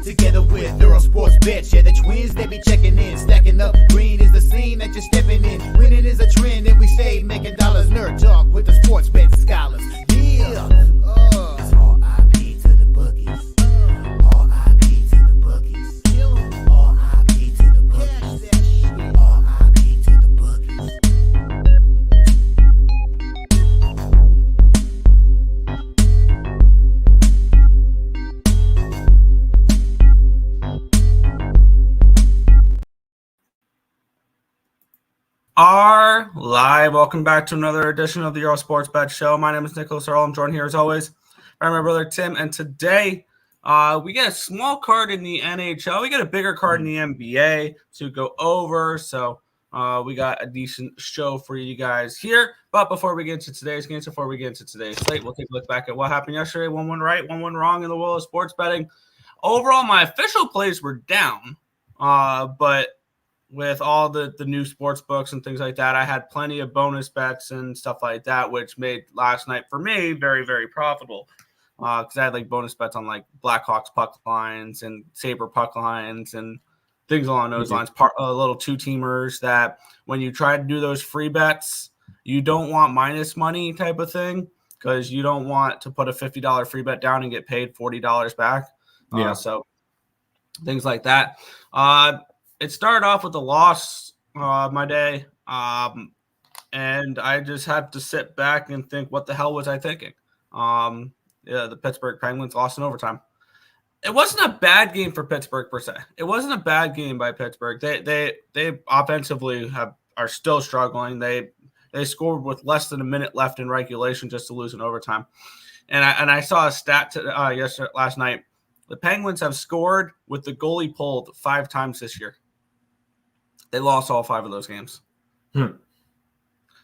Together with Earle Sports Bets, yeah, the twins, they be checking in. Stacking up, green is the scene that you're stepping in. Winning is a trend, and we stay making dollars. Nerd talk with the sports bet scholars. Yeah, it's R.I.P. to the bookies. R.I.P. to the bookies. R.I.P. to the bookies. R.I.P. to the bookies. Are live. Welcome back to another edition of the Earle Sports Bet Show. My name is Nicholas Earle. I'm joined here as always by my brother Tim. And today we get a small card in the NHL. We get a bigger card in the NBA to go over. So we got a decent show for you guys here. But before we get into today's games, before we get into today's slate, we'll take a look back at what happened yesterday. 1-1 right, 1-1 wrong in the world of sports betting. Overall, my official plays were down, but with all the new sports books and things like that, I had plenty of bonus bets and stuff like that, which made last night for me very, very profitable. Because I had like bonus bets on like Blackhawks puck lines and Sabre puck lines and things along those lines. Little two-teamers that when you try to do those free bets, you don't want minus money type of thing because you don't want to put a $50 free bet down and get paid $40 back. So things like that. It started off with a loss my day, and I just had to sit back and think, what the hell was I thinking? The Pittsburgh Penguins lost in overtime. It wasn't a bad game for Pittsburgh per se. It wasn't a bad game by Pittsburgh. They offensively are still struggling. They scored with less than a minute left in regulation just to lose in overtime. And I saw a stat last night. The Penguins have scored with the goalie pulled 5 times this year. They lost all 5 of those games.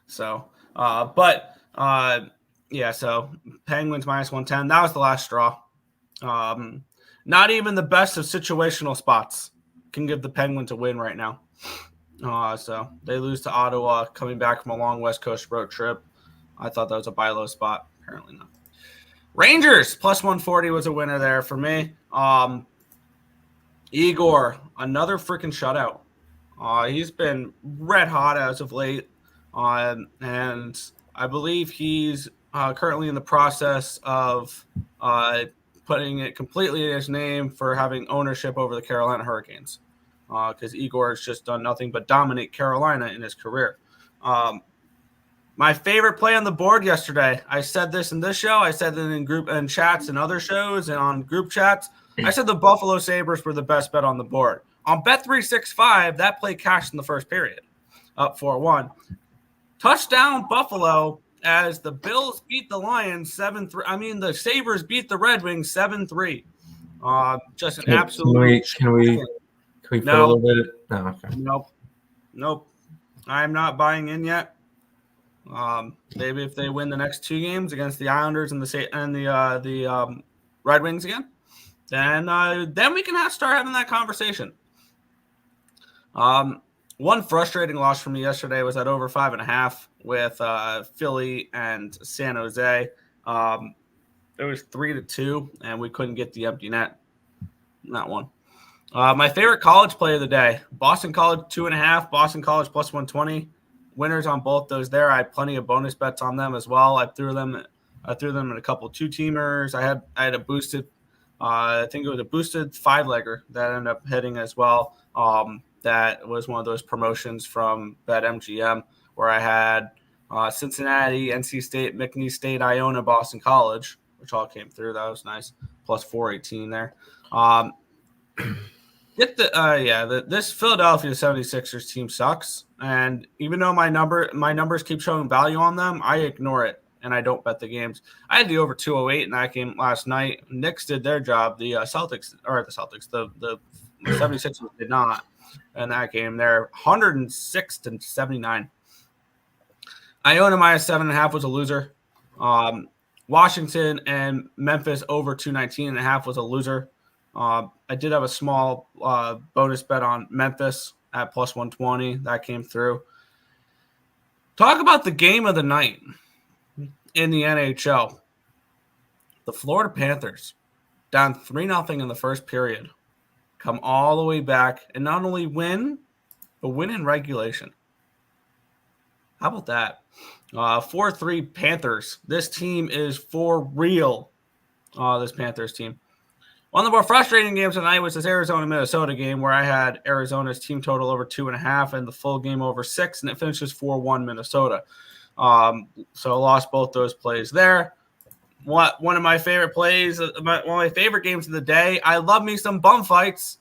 So Penguins minus 110. That was the last straw. Not even the best of situational spots can give the Penguins a win right now. So they lose to Ottawa coming back from a long West Coast road trip. I thought that was a buy low spot. Apparently not. Rangers plus 140 was a winner there for me. Igor, another freaking shutout. He's been red hot as of late, and I believe he's currently in the process of putting it completely in his name for having ownership over the Carolina Hurricanes, because Igor has just done nothing but dominate Carolina in his career. My favorite play on the board yesterday, I said this in this show, I said it in group and chats and other shows and on group chats, I said the Buffalo Sabres were the best bet on the board. On Bet365, that play cashed in the first period, up 4-1. Touchdown Buffalo as the Bills beat the Lions 7-3. I mean, the Sabres beat the Red Wings 7-3. Just an absolute. Can we put a little bit? No, okay. Nope. I'm not buying in yet. Maybe if they win the next 2 games against the Islanders and the Red Wings again, then we can start having that conversation. One frustrating loss for me yesterday was at over 5.5 with Philly and San Jose. It was 3-2, and we couldn't get the empty net in that one. My favorite college play of the day: Boston College 2.5, Boston College plus 120. Winners on both those there. I had plenty of bonus bets on them as well. I threw them in a couple 2-teamers. I had a boosted. I think it was a boosted 5-legger that ended up hitting as well. That was one of those promotions from BetMGM where I had Cincinnati, NC State, McNeese State, Iona, Boston College, which all came through. That was nice. Plus 418 there. This Philadelphia 76ers team sucks. And even though my numbers keep showing value on them, I ignore it and I don't bet the games. I had the over 208 in that game last night. Knicks did their job. The 76ers did not in that game. They're 106-79. Iona minus 7.5 was a loser. Washington and Memphis over 219.5 was a loser. I did have a small bonus bet on Memphis at plus 120. That came through. Talk about the game of the night in the NHL. The Florida Panthers down 3-0 in the first period come all the way back and not only win, but win in regulation. How about that? 4-3 Panthers. This team is for real. This Panthers team. One of the more frustrating games tonight was this Arizona-Minnesota game where I had Arizona's team total over 2.5 and the full game over 6, and it finishes 4-1 Minnesota. So I lost both those plays there. One of my favorite plays, one of my favorite games of the day. I love me some bum fights.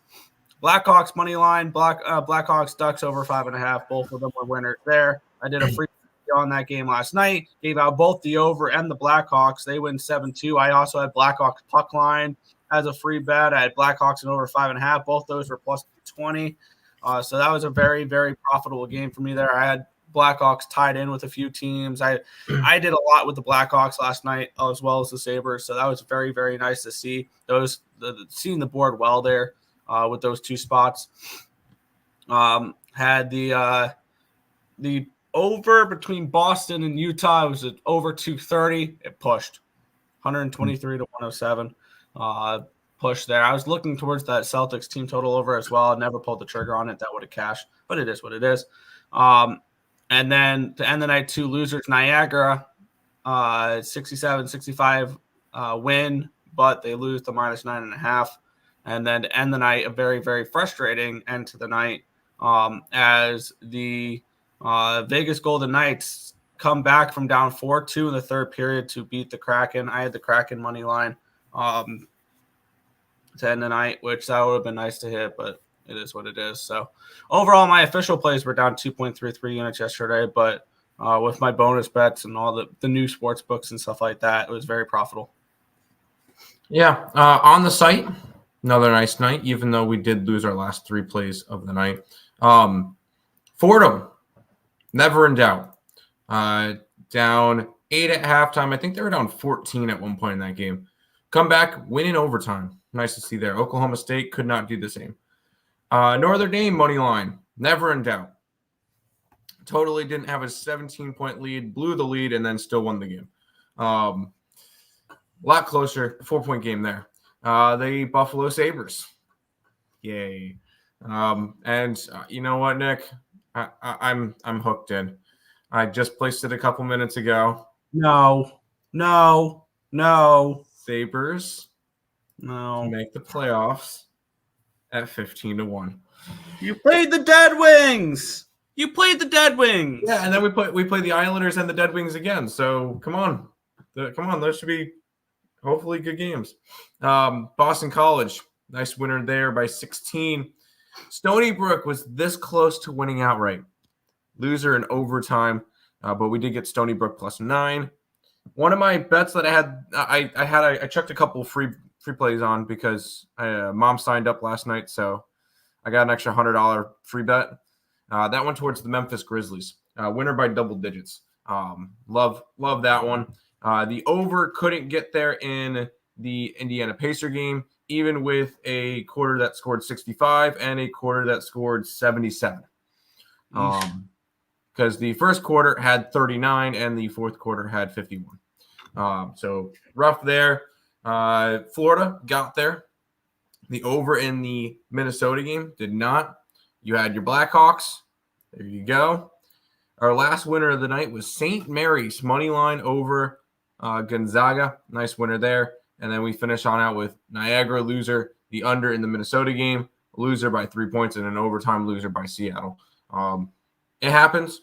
Blackhawks money line, Blackhawks Ducks over 5.5. Both of them were winners there. I did a free on that game last night. Gave out both the over and the Blackhawks. They win 7-2. I also had Blackhawks puck line as a free bet. I had Blackhawks and over 5.5. Both those were plus 20. So that was a very, very profitable game for me there. I had Blackhawks tied in with a few teams. I did a lot with the Blackhawks last night as well as the Sabres. So that was very, very nice to see seeing the board well there with those two spots. Had the over between Boston and Utah. It was over 230. It pushed 123 to 107. Push there. I was looking towards that Celtics team total over as well. I never pulled the trigger on it. That would have cashed, but it is what it is. And then to end the night, two losers, Niagara, 67-65 win, but they lose to minus 9.5. And then to end the night, a very, very frustrating end to the night as the Vegas Golden Knights come back from down 4-2 in the third period to beat the Kraken. I had the Kraken money line to end the night, which that would have been nice to hit, but it is what it is. So overall, my official plays were down 2.33 units yesterday, but with my bonus bets and all the new sports books and stuff like that, it was very profitable. Yeah, on the site, another nice night, even though we did lose our last 3 plays of the night. Fordham, never in doubt. Down 8 at halftime. I think they were down 14 at one point in that game. Come back, win in overtime. Nice to see there. Oklahoma State could not do the same. Notre Dame money line, never in doubt. Totally didn't have a 17-point lead, blew the lead, and then still won the game. A lot closer, 4-point game there. The Buffalo Sabres, yay! And you know what, Nick? I'm hooked in. I just placed it a couple minutes ago. No. Sabres, no. to make the playoffs at 15-1. You played the Dead Wings. Yeah, and then we play the Islanders and the Dead Wings again. So come on, those should be hopefully good games. Boston College, nice winner there by 16. Stony Brook was this close to winning outright. Loser in overtime, but we did get Stony Brook plus 9. One of my bets that I checked a couple free plays on because mom signed up last night, so I got an extra $100 free bet. That went towards the Memphis Grizzlies, winner by double digits. Love that one. The over couldn't get there in the Indiana Pacer game, even with a quarter that scored 65 and a quarter that scored 77. Because the first quarter had 39 and the fourth quarter had 51. So rough there. Florida got there. The over in the Minnesota game did not. You had your Blackhawks. There you go. Our last winner of the night was St. Mary's money line over Gonzaga. Nice winner there. And then we finish on out with Niagara loser, the under in the Minnesota game, loser by 3 points, and an overtime loser by Seattle. It happens.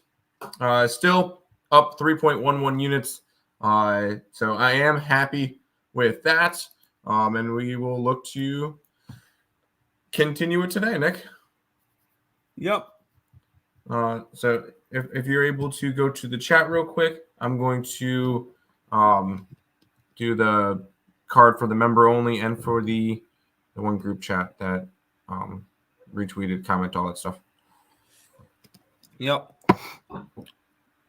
Still up 3.11 units. So I am happy with that. And we will look to continue it today, Nick. Yep. So if you're able to go to the chat real quick, I'm going to do the card for the member only and for the one group chat that retweeted, comment, all that stuff. Yep.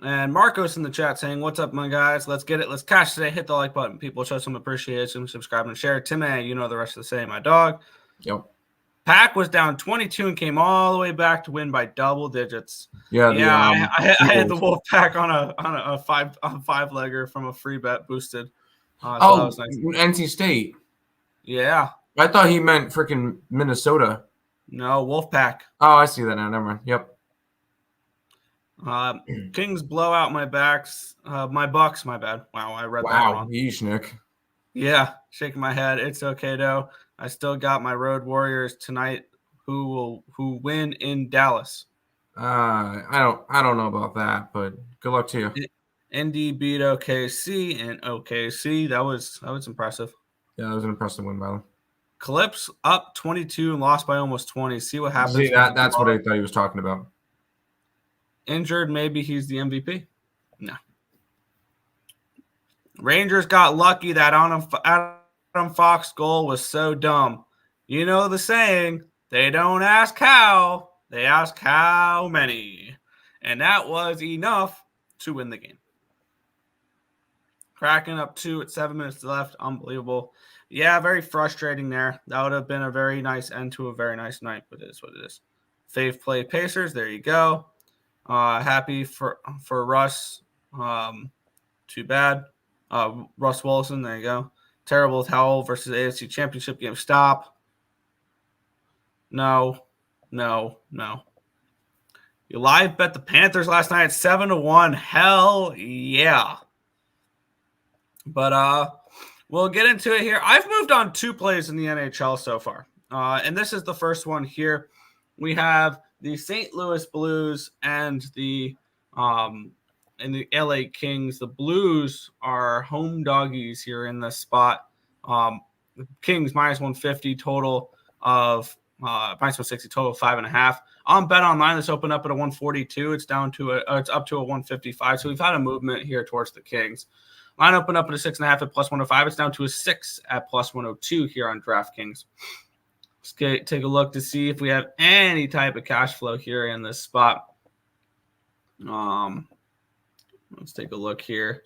And Marcos in the chat saying, "What's up, my guys? Let's get it. Let's cash today. Hit the like button. People, show some appreciation. Subscribe and share. Timmy, you know the rest of the same. My dog. Yep. Pack was down 22 and came all the way back to win by double digits. Yeah. I had the Wolf Pack on a five legger from a free bet boosted. So that was nice. NC State. Yeah. I thought he meant freaking Minnesota. No, Wolfpack. Oh, I see that now. Never mind. Yep. Kings blow out my backs. My Bucks, my bad. Wow, I read that wrong. Yeesh, Nick. Yeah, shaking my head. It's okay though. I still got my Road Warriors tonight who win in Dallas. I don't know about that, but good luck to you. Indy beat OKC, and OKC, that was impressive. Yeah, that was an impressive win by them. Clips up 22 and lost by almost 20. See what happens. See, that's what I thought he was talking about. Injured, maybe he's the MVP. No. Rangers got lucky. That Adam Fox goal was so dumb. You know the saying, they don't ask how, they ask how many. And that was enough to win the game. Cracking up 2 at 7 minutes left. Unbelievable. Yeah, very frustrating there. That would have been a very nice end to a very nice night, but it is what it is. Fave play Pacers. There you go. Happy for Russ. Too bad. Russ Wilson. There you go. Terrible towel versus AFC Championship game. Stop. No. You live bet the Panthers last night at 7-1. Hell yeah. But we'll get into it here. I've moved on 2 plays in the NHL so far. And this is the first one here. We have the St. Louis Blues and the LA Kings. The Blues are home doggies here in this spot. The Kings minus 150 total of minus 160 total of 5.5. On Bet Online, this opened up at a 142. It's down to it's up to a 155. So we've had a movement here towards the Kings. Line opened up at a 6.5 at plus 105. It's down to a 6 at plus 102 here on DraftKings. Let's take a look to see if we have any type of cash flow here in this spot. Let's take a look here.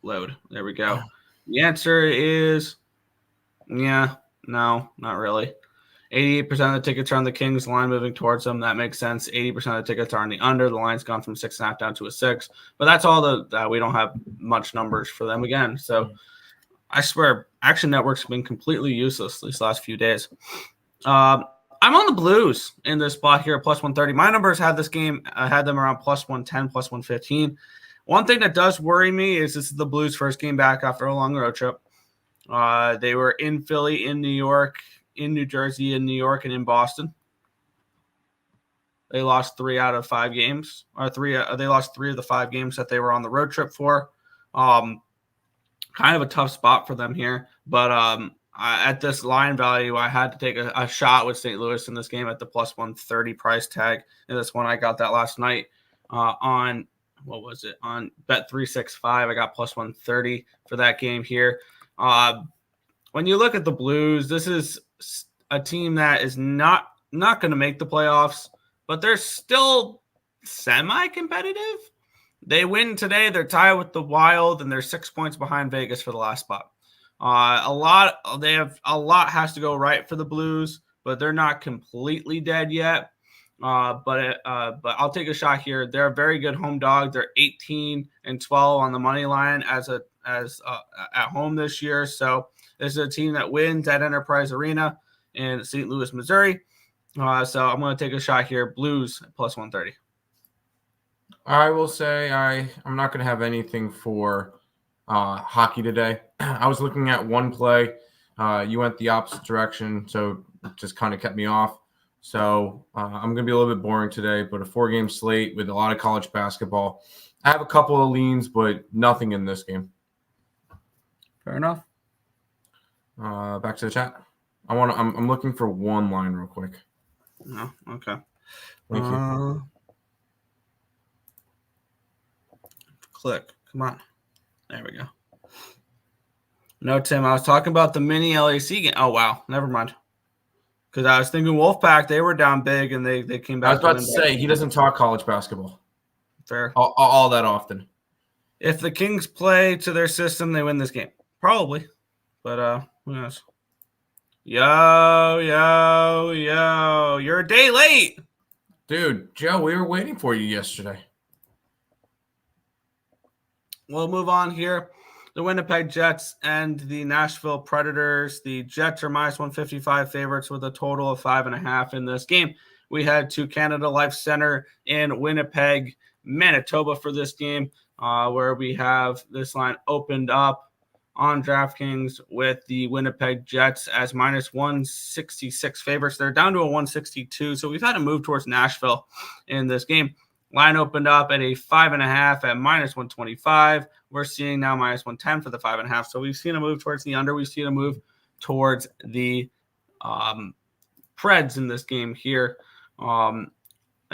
Load. There we go. The answer is, no, not really. 88% of the tickets are on the Kings. Line moving towards them. That makes sense. 80% of the tickets are on the under. The line's gone from 6.5 down to a 6. But that's all that we don't have much numbers for them again. So I swear, Action Network's been completely useless these last few days. I'm on the Blues in this spot here at plus 130. My numbers had this game. I had them around plus 110, plus 115. One thing that does worry me is this is the Blues' first game back after a long road trip. They were in Philly, in New York, in New Jersey, in New York, and in Boston. They lost 3 out of 5 games, or they lost 3 of the 5 games that they were on the road trip for. Kind of a tough spot for them here, but at this line value, I had to take a shot with St. Louis in this game at the plus 130 price tag. And this one, I got that last night on what was it on Bet365. I got plus 130 for that game here. When you look at the Blues, this is a team that is not going to make the playoffs, but they're still semi-competitive. They win today. They're tied with the Wild, and they're 6 points behind Vegas for the last spot. A lot has to go right for the Blues, but they're not completely dead yet. But I'll take a shot here. They're a very good home dog. They're 18-12 on the money line as at home this year. So this is a team that wins at Enterprise Arena in St. Louis, Missouri. So I'm going to take a shot here. Blues plus 130. I will say I'm not going to have anything for hockey today. I was looking at one play. You went the opposite direction, so it just kind of kept me off. So I'm going to be a little bit boring today, but a 4-game slate with a lot of college basketball. I have a couple of leans, but nothing in this game. Fair enough. Back to the chat. I'm looking for one line real quick. No, okay. Thank you. Click. Come on. There we go. No, Tim, I was talking about the mini LAC game. Oh, wow. Never mind. Because I was thinking Wolfpack, they were down big, and they came back. I was about to say, he doesn't talk college basketball. Fair. All that often. If the Kings play to their system, they win this game. Probably. But who knows? Yo. You're a day late. Dude, Joe, we were waiting for you yesterday. We'll move on here. the Winnipeg Jets and the Nashville Predators. The Jets are minus 155 favorites with a total of 5.5 in this game. We head to Canada Life Center in Winnipeg, Manitoba for this game, where we have this line opened up on DraftKings with the Winnipeg Jets as minus 166 favorites. They're down to a 162, so we've had a move towards Nashville in this game. Line opened up at a 5.5 at minus 125. We're seeing now minus 110 for the 5.5. So we've seen a move towards the under. We've seen a move towards the Preds in this game here. And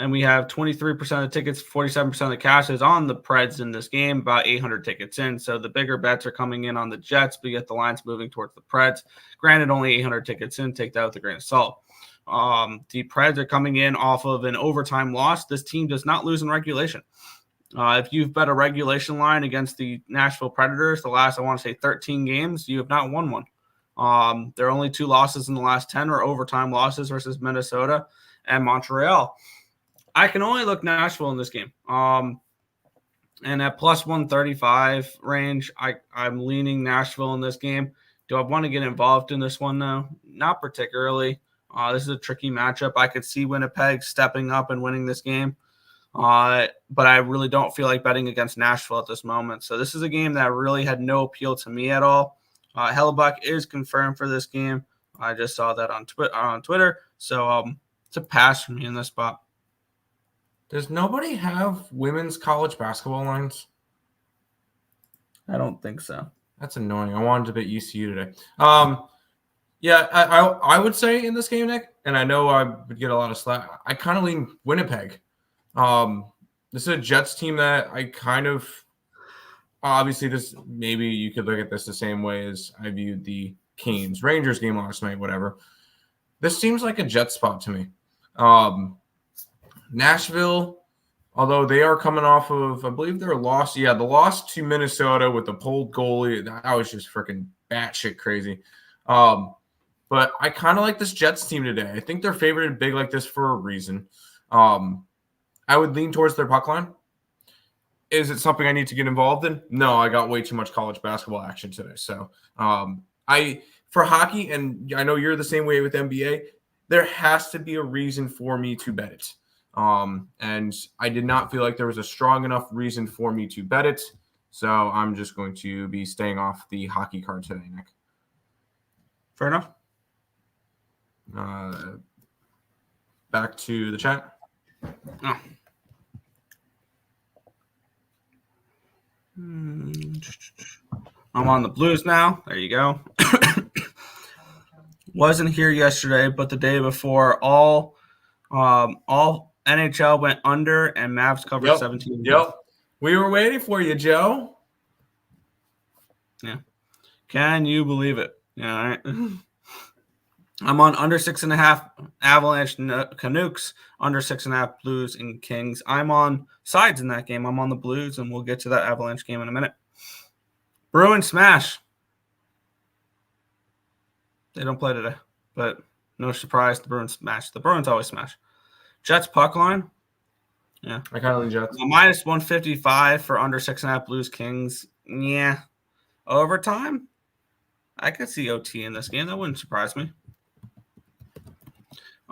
we have 23% of the tickets, 47% of the cash is on the Preds in this game, about 800 tickets in. So the bigger bets are coming in on the Jets, but yet the line's moving towards the Preds. Granted, only 800 tickets in. Take that with a grain of salt. The Preds are coming in off of an overtime loss. This team does not lose in regulation. If you've bet a regulation line against the Nashville Predators, the last, I want to say 13 games, you have not won one. There are only 2 losses in the last 10 or overtime losses versus Minnesota and Montreal. I can only look Nashville in this game. And at plus 135 range, I'm leaning Nashville in this game. Do I want to get involved in this one, though? Not particularly. This is a tricky matchup. I could see Winnipeg stepping up and winning this game. But I really don't feel like betting against Nashville at this moment. So this is a game that really had no appeal to me at all. Hellebuck is confirmed for this game. I just saw that on Twitter. So it's a pass for me in this spot. Does nobody have women's college basketball lines? I don't think so. That's annoying. I wanted to bet ECU today. Yeah, I would say in this game, Nick, and I know I would get a lot of slack. I kind of lean Winnipeg. This is a Jets team that I kind of obviously this maybe you could look at this the same way as I viewed the Canes Rangers game last night, whatever. This seems like a Jets spot to me. Nashville, although they are coming off of, I believe their loss. Yeah, the loss to Minnesota with the pulled goalie. That was just freaking batshit crazy. But I kind of like this Jets team today. I think they're favored big like this for a reason. I would lean towards their puck line. Is it something I need to get involved in? No, I got way too much college basketball action today. So for hockey, and I know you're the same way with NBA, there has to be a reason for me to bet it. And I did not feel like there was a strong enough reason for me to bet it. So I'm just going to be staying off the hockey card today, Nick. Fair enough. Back to the chat. Oh. I'm on the Blues now. There you go. Wasn't here yesterday, but the day before, all NHL went under and Mavs covered 17. Yep. We were waiting for you, Joe. Yeah. Can you believe it? Yeah. All right. I'm on under 6.5 Avalanche Canucks, under 6.5 Blues and Kings. I'm on sides in that game. I'm on the Blues, and we'll get to that Avalanche game in a minute. Bruins smash. They don't play today, but no surprise, the Bruins smash. The Bruins always smash. Jets puck line. Yeah. I kind of lean Jets. Minus 155 for under 6.5 Blues Kings. Yeah. Overtime? I could see OT in this game. That wouldn't surprise me.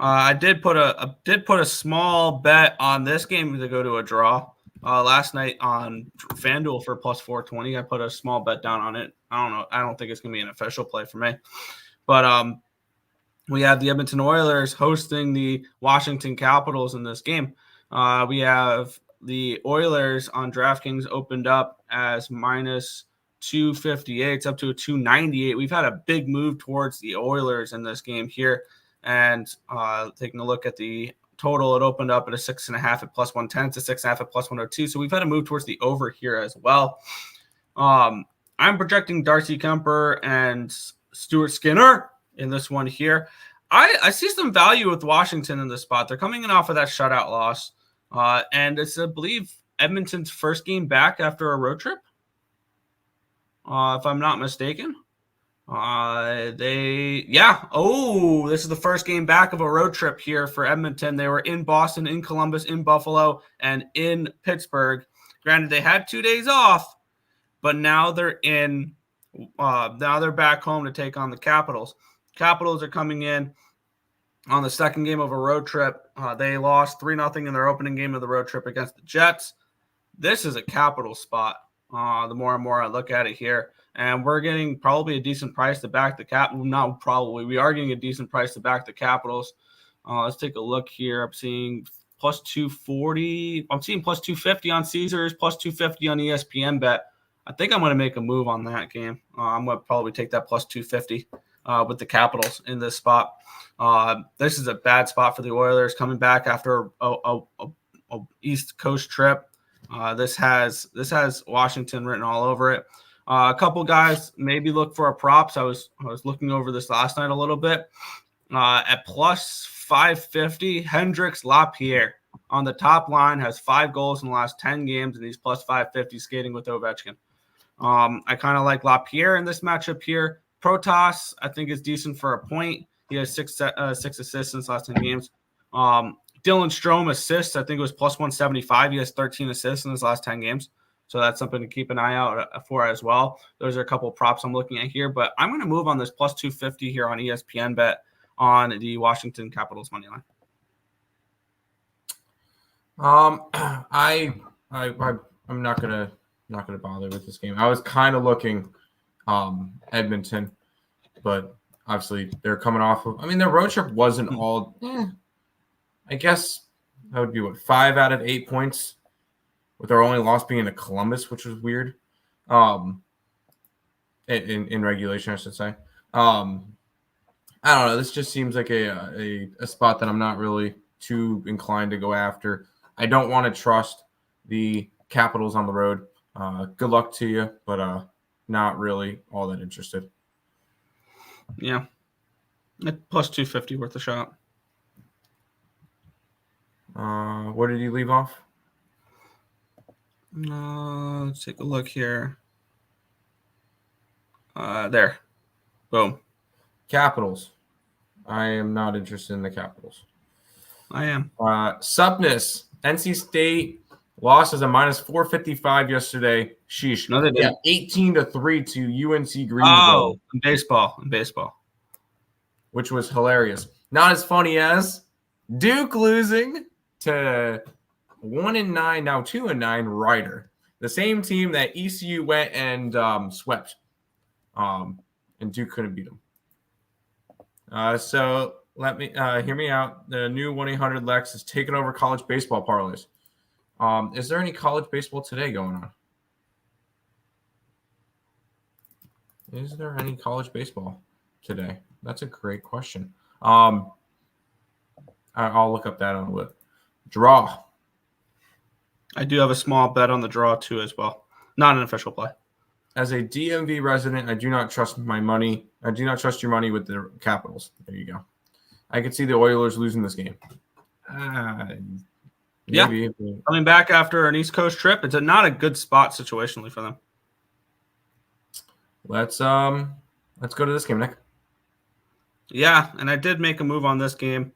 I did put a small bet on this game to go to a draw last night on FanDuel for plus 420. I put a small bet down on it. I don't know. I don't think it's going to be an official play for me. But we have the Edmonton Oilers hosting the Washington Capitals in this game. We have the Oilers on DraftKings opened up as minus 258. It's up to a 298. We've had a big move towards the Oilers in this game here. And taking a look at the total, it opened up at a 6.5 at plus 110 to 6.5 at plus 102. So we've had a move towards the over here as well. I'm projecting Darcy Kemper and Stuart Skinner in this one here. I see some value with Washington in this spot. They're coming in off of that shutout loss. And it's, I believe, Edmonton's first game back after a road trip, if I'm not mistaken. This is the first game back of a road trip here for Edmonton. They were in Boston, in Columbus, in Buffalo, and in Pittsburgh. Granted, they had 2 days off, but now they're back home to take on the Capitals. Capitals are coming in on the second game of a road trip. They lost 3-0 in their opening game of the road trip against the Jets. This is a Capital spot. The more and more I look at it here, and we're getting probably a decent price to back the we are getting a decent price to back the Capitals. Let's take a look here. I'm seeing plus 240. I'm seeing plus 250 on Caesars, plus 250 on ESPN bet. I think I'm going to make a move on that game. I'm going to probably take that plus 250 with the Capitals in this spot. This is a bad spot for the Oilers coming back after a East Coast trip. This has Washington written all over it. A couple guys maybe look for a props. I was looking over this last night a little bit. At plus 550, Hendricks Lapierre on the top line has 5 goals in the last 10 games, and he's plus 550 skating with Ovechkin. I kind of like Lapierre in this matchup here. Protas, I think, is decent for a point. He has six assists in his last 10 games. Dylan Strome assists, I think it was plus 175. He has 13 assists in his last 10 games. So that's something to keep an eye out for as well. Those are a couple of props I'm looking at here. But I'm going to move on this plus 250 here on ESPN bet on the Washington Capitals money line. I'm not gonna bother with this game. I was kind of looking Edmonton, but obviously they're coming off of. I mean, their road trip wasn't all. I guess that would be 5 out of 8 points, with their only loss being to Columbus, which was weird. In regulation, I should say. I don't know. This just seems like a spot that I'm not really too inclined to go after. I don't want to trust the Capitals on the road. Good luck to you, but not really all that interested. Yeah. Plus 250 worth a shot. Where did you leave off? Let's take a look here. There. Boom. Capitals. I am not interested in the Capitals. I am. Supness. NC State lost as a minus 455 yesterday. Sheesh. No, they didn't. 18-3 to UNC Greensboro. Oh, in baseball. Which was hilarious. Not as funny as Duke losing to 1-9, now 2-9 Rider. The same team that ECU went and swept. And Duke couldn't beat them. So let me hear me out. The new 1-800-LEX is taking over college baseball parlays. Is there any college baseball today going on? Is there any college baseball today? That's a great question. I'll look up that on a bit. Draw. I do have a small bet on the draw too as well. Not an official play. As a DMV resident, I do not trust my money. I do not trust your money with the Capitals. There you go. I could see the Oilers losing this game. Yeah. Coming back after an East Coast trip, it's not a good spot situationally for them. Let's go to this game, Nick. Yeah, and I did make a move on this game.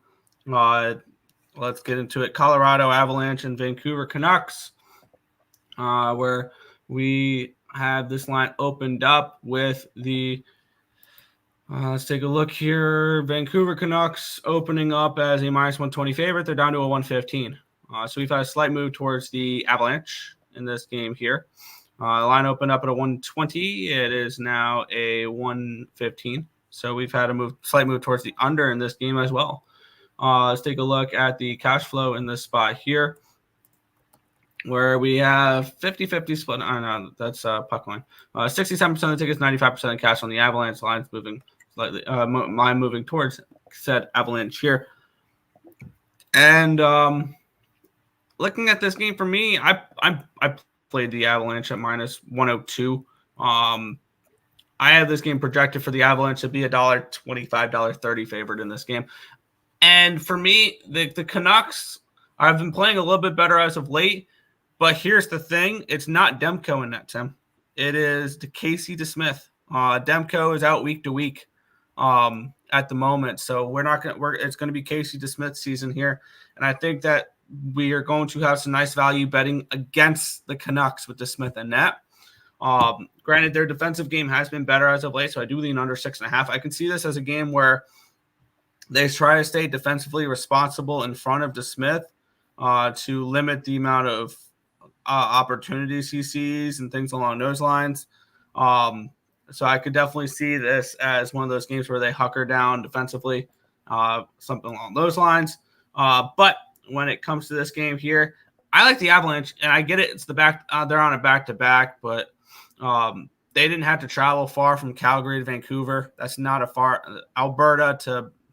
Let's get into it. Colorado Avalanche and Vancouver Canucks, where we have this line opened up with the let's take a look here. Vancouver Canucks opening up as a minus 120 favorite. They're down to a 115. So we've had a slight move towards the Avalanche in this game here. The line opened up at a 120. It is now a 115. So we've had a slight move towards the under in this game as well. Let's take a look at the cash flow in this spot here, where we have 50-50 split. I don't know, that's puck line. 67% of the tickets, 95% in cash on the Avalanche. Line's moving slightly. Line moving towards said Avalanche here. And looking at this game for me, I played the Avalanche at minus 102. I have this game projected for the Avalanche to be $1.25, $1.30 favored in this game. And for me, the Canucks, I've been playing a little bit better as of late. But here's the thing. It's not Demko in that, Tim. It is Casey DeSmith. Demko is out week to week at the moment. So it's going to be Casey DeSmith season here. And I think that we are going to have some nice value betting against the Canucks with DeSmith and net. Granted, their defensive game has been better as of late, so I do lean under 6.5. I can see this as a game where they try to stay defensively responsible in front of DeSmith to limit the amount of opportunities he sees and things along those lines. So I could definitely see this as one of those games where they hucker down defensively, something along those lines. But when it comes to this game here, I like the Avalanche, and I get it. It's the back; they're on a back-to-back, but they didn't have to travel far from Calgary to Vancouver. That's not a far. Alberta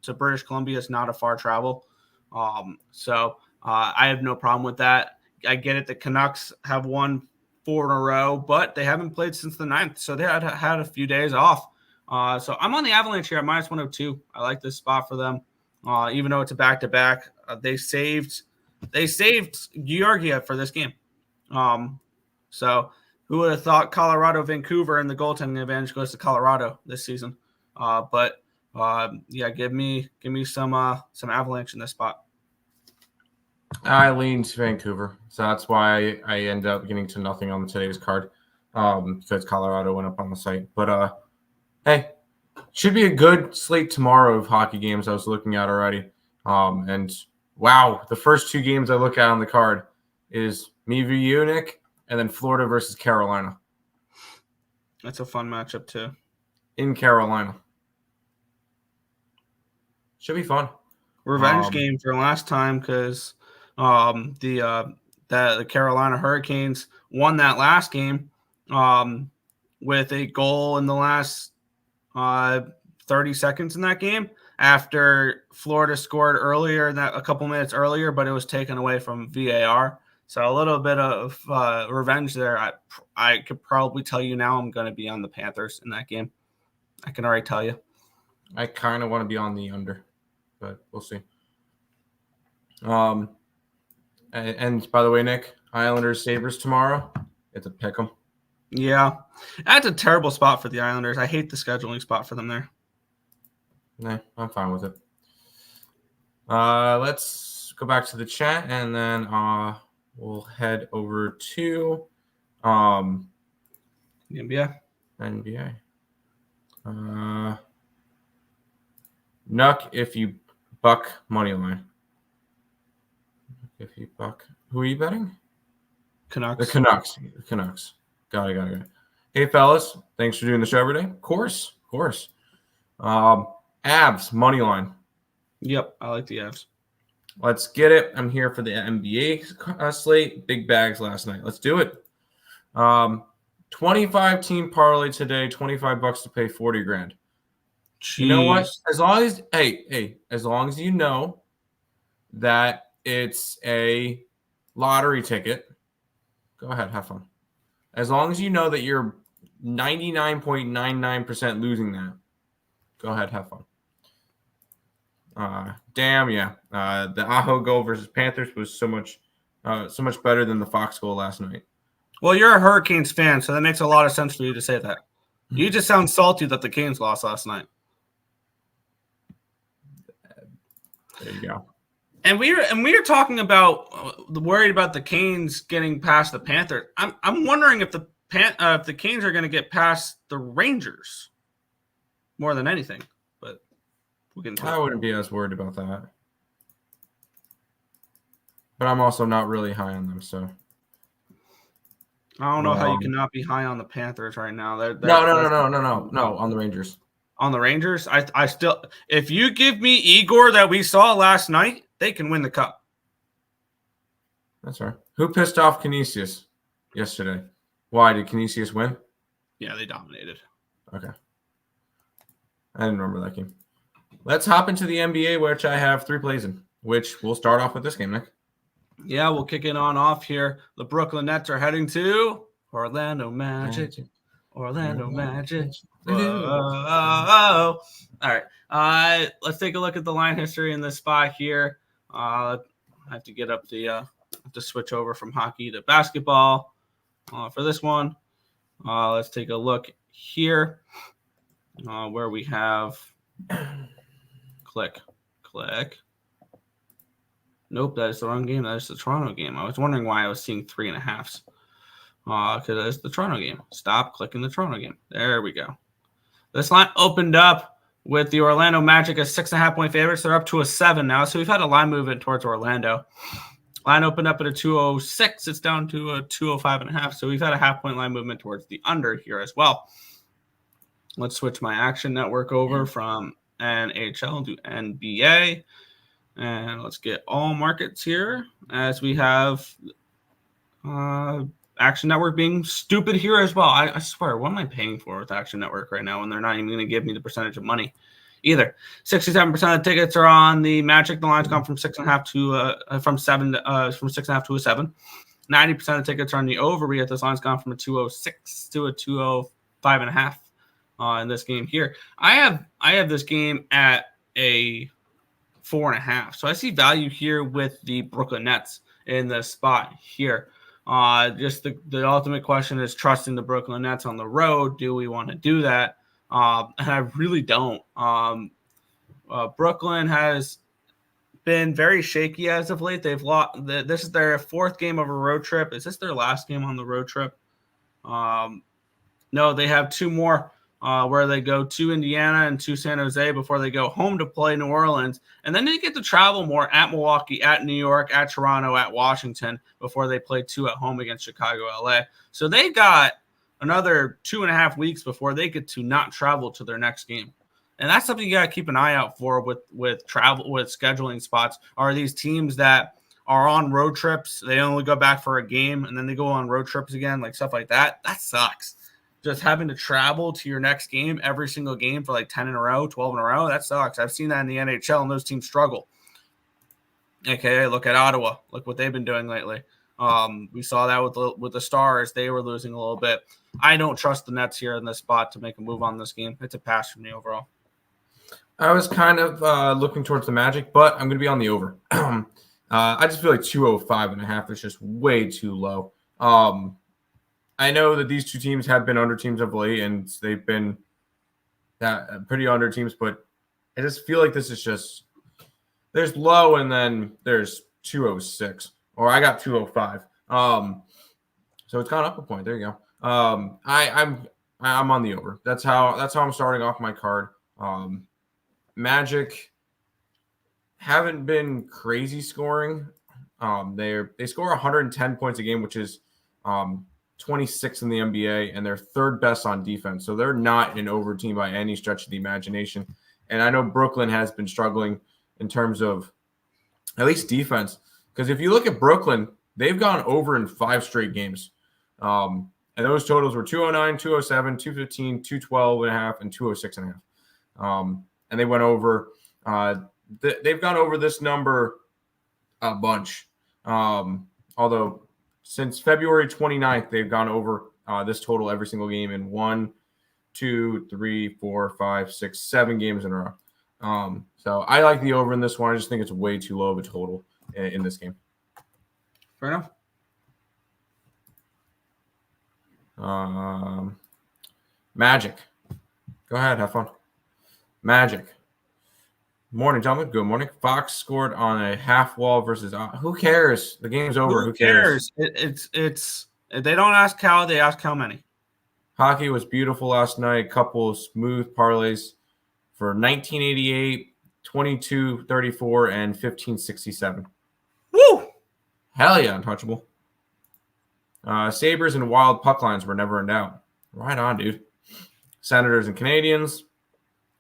to British Columbia is not a far travel. So I have no problem with that. I get it. The Canucks have won 4 in a row, but they haven't played since the 9th, so they had a few days off. So I'm on the Avalanche here at minus 102. I like this spot for them, even though it's a back-to-back. They saved Georgiev for this game. So who would have thought Colorado, Vancouver, and the goaltending advantage goes to Colorado this season? But give me some Avalanche in this spot. I lean to Vancouver, so that's why I end up getting to nothing on today's card, because Colorado went up on the site. But hey, should be a good slate tomorrow of hockey games I was looking at already. And wow, the first 2 games I look at on the card is me v. Nick, and then Florida versus Carolina. That's a fun matchup too. In Carolina. Should be fun. Revenge game for last time because the Carolina Hurricanes won that last game with a goal in the last 30 seconds in that game after Florida scored earlier, a couple minutes earlier, but it was taken away from VAR. So a little bit of revenge there. I could probably tell you now I'm going to be on the Panthers in that game. I can already tell you. I kind of want to be on the under, but we'll see. And by the way, Nick, Islanders Sabres tomorrow. It's a pick 'em. Yeah, that's a terrible spot for the Islanders. I hate the scheduling spot for them there. Nah, I'm fine with it. Let's go back to the chat, and then we'll head over to the NBA. Nuck if you buck money line. If you buck, who are you betting? Canucks. The Canucks. Got it. Hey, fellas. Thanks for doing the show every day. Of course. Avs, money line. Yep, I like the Avs. Let's get it. I'm here for the NBA slate. Big bags last night. Let's do it. 25-team parlay today. $25 to pay 40 grand. Jeez. You know what? As long as you know that it's a lottery ticket, go ahead, have fun. As long as you know that you're 99.99% losing that, go ahead, have fun. The Aho goal versus Panthers was so much better than the Fox goal last night. Well, you're a Hurricanes fan, so that makes a lot of sense for you to say that. You just sound salty that the Canes lost last night. There you go. And we are talking about worried about the Canes getting past the Panthers. I'm wondering if the Canes are going to get past the Rangers more than anything. But we'll get into I wouldn't be as worried about that. But I'm also not really high on them, so I don't know how you cannot be high on the Panthers right now. No, on the Rangers. On the Rangers, I still, if you give me Igor that we saw last night, they can win the cup. That's right. Who pissed off Canisius yesterday? Why did Canisius win? Yeah, they dominated. Okay. I didn't remember that game. Let's hop into the NBA, which I have 3 plays in, which we'll start off with this game, Nick. Yeah, we'll kick it on off here. The Brooklyn Nets are heading to Orlando Magic. Orlando Magic. Whoa. All right. Let's take a look at the line history in this spot here. I have to get up to switch over from hockey to basketball for this one. Let's take a look here where we have click. Nope, that is the wrong game. That is the Toronto game. I was wondering why I was seeing 3.5s. because it's the Toronto game. Stop clicking the Toronto game. There we go. This line opened up with the Orlando Magic as 6.5-point favorites. They're up to a 7 now, so we've had a line movement towards Orlando. Line opened up at a 206. It's down to a 205.5. So we've had a half-point line movement towards the under here as well. Let's switch my action network over from NHL to NBA. And let's get all markets here as we have Action Network being stupid here as well. I swear, what am I paying for with Action Network right now when they're not even going to give me the percentage of money either? 67% of the tickets are on the Magic. The line's gone from 6.5 to from 6.5 to a 7. 90% of the tickets are on the over. Yet this line's gone from a 206 to a 205.5 in this game here. I have this game at a 4.5. So I see value here with the Brooklyn Nets in the spot here. Just the ultimate question is trusting the Brooklyn Nets on the road. Do we want to do that? And I really don't. Brooklyn has been very shaky as of late. They've lost. This is their 4th game of a road trip. Is this their last game on the road trip? No, they have 2 more where they go to Indiana and to San Jose before they go home to play New Orleans. And then they get to travel more at Milwaukee, at New York, at Toronto, at Washington before they play 2 at home against Chicago, LA. So they got another 2.5 weeks before they get to not travel to their next game. And that's something you got to keep an eye out for with travel, with scheduling spots. Are these teams that are on road trips, they only go back for a game and then they go on road trips again, like stuff like that? That sucks. Just having to travel to your next game every single game for like 10 in a row, 12 in a row, that sucks. I've seen that in the NHL, and those teams struggle. Okay, look at Ottawa. Look what they've been doing lately. We saw that with the Stars. They were losing a little bit. I don't trust the Nets here in this spot to make a move on this game. It's a pass for me overall. I was kind of looking towards the Magic, but I'm going to be on the over. I just feel like 205.5 is just way too low. I know that these two teams have been under teams of late, and they've been pretty under teams, but I just feel like this is just – there's low and then there's 206, or I got 205. So it's gone up a point. There you go. I'm on the over. That's how I'm starting off my card. Magic haven't been crazy scoring. They score 110 points a game, which is 26 in the NBA, and they're 3rd best on defense. So they're not an over team by any stretch of the imagination. And I know Brooklyn has been struggling in terms of at least defense, because if you look at Brooklyn, they've gone over in 5 straight games. And those totals were 209, 207, 215, 212.5, and 206.5. And they went over. They've gone over this number a bunch. Although since February 29th, they've gone over this total every single game in 1, 2, 3, 4, 5, 6, 7 games in a row. So I like the over in this one. I just think it's way too low of a total in this game. Fair enough. Magic. Go ahead. Have fun. Magic. Morning, gentlemen. Good morning. Fox scored on a half wall versus. Who cares? The game's over. Who cares? It's. They don't ask how. They ask how many. Hockey was beautiful last night. Couple smooth parlays for 1988, 22-34, and 15-67. Woo! Hell yeah, untouchable. Sabres and Wild puck lines were never in doubt. Right on, dude. Senators and Canadians.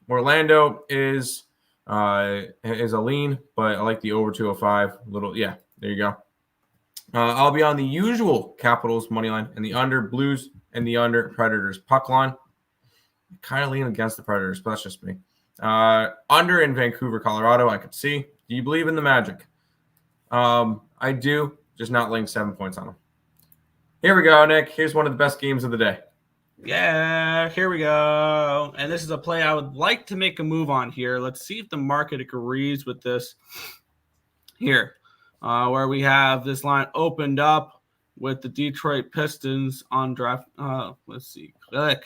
Orlando is a lean, but I like the over 205. Yeah, there you go. I'll be on the usual Capitals money line and the under Blues and the under Predators puck line. Kind of lean against the Predators, but that's just me. Under in Vancouver, Colorado, I could see. Do you believe in the Magic? I do, just not laying 7 points on them. Here we go, Nick. Here's one of the best games of the day. Yeah, here we go. And this is a play I would like to make a move on here. Let's see if the market agrees with this here, where we have this line opened up with the Detroit Pistons on draft. Let's see. Click.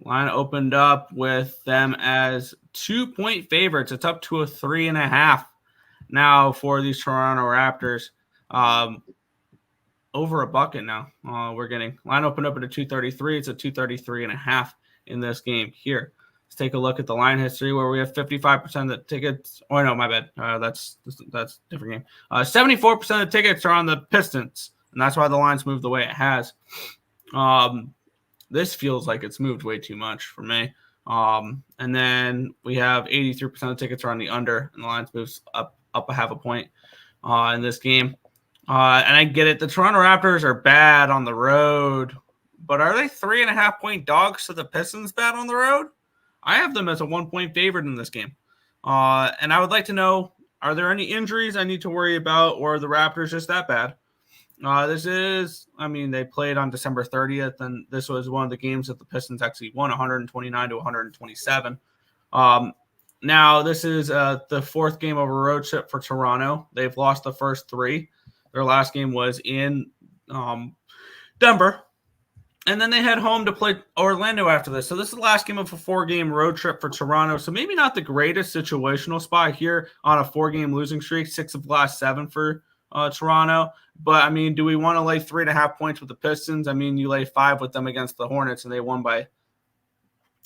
Line opened up with them as 2-point favorites. It's up to a 3.5 now for these Toronto Raptors. over a bucket now. We're getting line opened up at a 233. It's a 233.5 in this game here. Let's take a look at the line history where we have 55% of the tickets. Oh, no, my bad. That's a different game. 74% of the tickets are on the Pistons, and that's why the line's moved the way it has. This feels like it's moved way too much for me. And then we have 83% of the tickets are on the under, and the line's moves up a half a point in this game. And I get it. The Toronto Raptors are bad on the road, but are they 3.5-point dogs to the Pistons bad on the road? I have them as a 1-point favorite in this game. And I would like to know, are there any injuries I need to worry about, or are the Raptors just that bad? They played on December 30th, and this was one of the games that the Pistons actually won 129 to 127. Now, this is the fourth game of a road trip for Toronto. They've lost the first three. Their last game was in Denver. And then they head home to play Orlando after this. So this is the last game of a 4-game road trip for Toronto. So maybe not the greatest situational spot here on a 4-game losing streak, 6 of the last 7 for Toronto. But, do we want to lay 3.5 points with the Pistons? You lay 5 with them against the Hornets, and they won by